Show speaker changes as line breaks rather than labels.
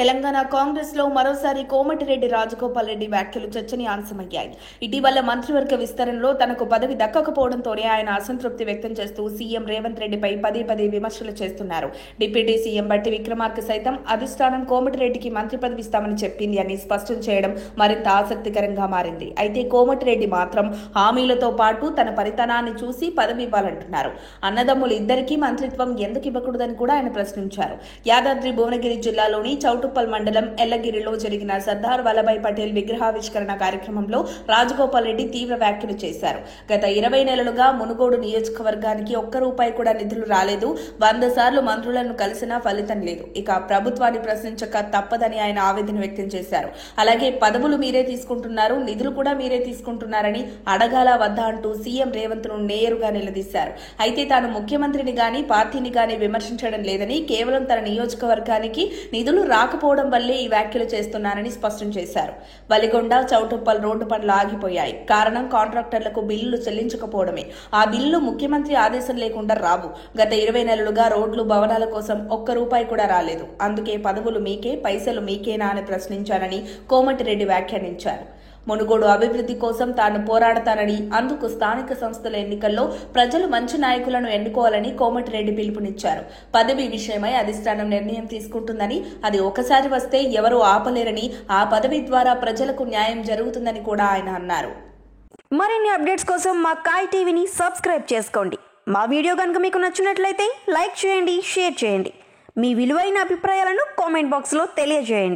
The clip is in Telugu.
తెలంగాణ కాంగ్రెస్ లో మరోసారి కోమటిరెడ్డి రాజగోపాల్ రెడ్డి వ్యాఖ్యలు చర్చనీయాంశమయ్యాయి. ఇటీవల మంత్రివర్గ విస్తరణలో తనకు పదవి దక్కకపోవడంతోనే ఆయన అసంతృప్తి వ్యక్తం చేస్తూ సీఎం రేవంత్ రెడ్డిపై పదే పదే విమర్శలు చేస్తున్నారు. డిప్యూటీ సీఎం బట్టి విక్రమార్క సైతం అధిష్టానం కోమటిరెడ్డికి మంత్రి పదవి ఇస్తామని చెప్పింది అని స్పష్టం చేయడం మరింత ఆసక్తికరంగా మారింది. అయితే కోమటిరెడ్డి మాత్రం హామీలతో పాటు తన పరితనాన్ని చూసి పదవి ఇవ్వాలంటున్నారు. అన్నదమ్ములు ఇద్దరికీ మంత్రిత్వం ఎందుకు ఇవ్వకూడదని కూడా ఆయన ప్రశ్నించారు. యాదాద్రి భువనగిరి జిల్లాలోని చౌటుప్పల్ మండలం ఎల్లగిరిలో జరిగిన సర్దార్ వల్లభాయ్ పటేల్ విగ్రహావిష్కరణ కార్యక్రమంలో రాజగోపాల్ రెడ్డి తీవ్ర వ్యాఖ్యలు చేశారు. గత 20 నెలలుగా మునుగోడు నియోజకవర్గానికి ఒక్క రూపాయి కూడా నిధులు రాలేదు. 100 సార్లు మంత్రులను కలిసినా ఫలితం లేదు. ఇక ప్రభుత్వాన్ని ప్రశ్నించక తప్పదని ఆయన ఆవేదన వ్యక్తం చేశారు. అలాగే పదవులు మీరే తీసుకుంటున్నారు, నిధులు కూడా మీరే తీసుకుంటున్నారని అడగాల వద్దా అంటూ సీఎం రేవంత్ ను నేరుగా నిలదీశారు. అయితే తాను ముఖ్యమంత్రిని గాని పార్టీని గాని విమర్శించడం లేదని, కేవలం తన నియోజకవర్గానికి నిధులు రాకపోవడం వల్లే ఈ వ్యాఖ్యలు చేస్తున్నారని స్పష్టం చేశారు. వలిగొండ చౌటుప్పల్ రోడ్డు పనులు ఆగిపోయాయి. కారణం కాంట్రాక్టర్లకు బిల్లులు చెల్లించకపోవడమే. ఆ బిల్లు ముఖ్యమంత్రి ఆదేశం లేకుండా రావు. గత 20 నెలలుగా రోడ్లు భవనాల కోసం ఒక్క రూపాయి కూడా రాలేదు. అందుకే పదవులు మీకే, పైసలు మీకేనా అని ప్రశ్నించానని కోమటిరెడ్డి వ్యాఖ్యానించారు. మునుగోడు అభివృద్ధి కోసం తాను పోరాడతానని, అందుకు స్థానిక సంస్థల ఎన్నికల్లో ప్రజలు మంచి నాయకులను ఎన్నుకోవాలని కోమటిరెడ్డి పిలుపునిచ్చారు. పదవి విషయమై అధిష్టానం నిర్ణయం తీసుకుంటుందని, అది ఒకసారి వస్తే ఎవరూ ఆపలేరని, ఆ పదవి ద్వారా ప్రజలకు న్యాయం జరుగుతుందని కూడా ఆయన అన్నారు.
మరిన్ని అప్డేట్స్ కోసం మా కాయ్ టీవీని సబ్స్క్రైబ్ చేసుకోండి. మా వీడియో కనుక మీకు నచ్చినట్లయితే లైక్ చేయండి, షేర్ చేయండి. మీ విలువైన అభిప్రాయాలను కామెంట్ బాక్స్లో తెలియజేయండి.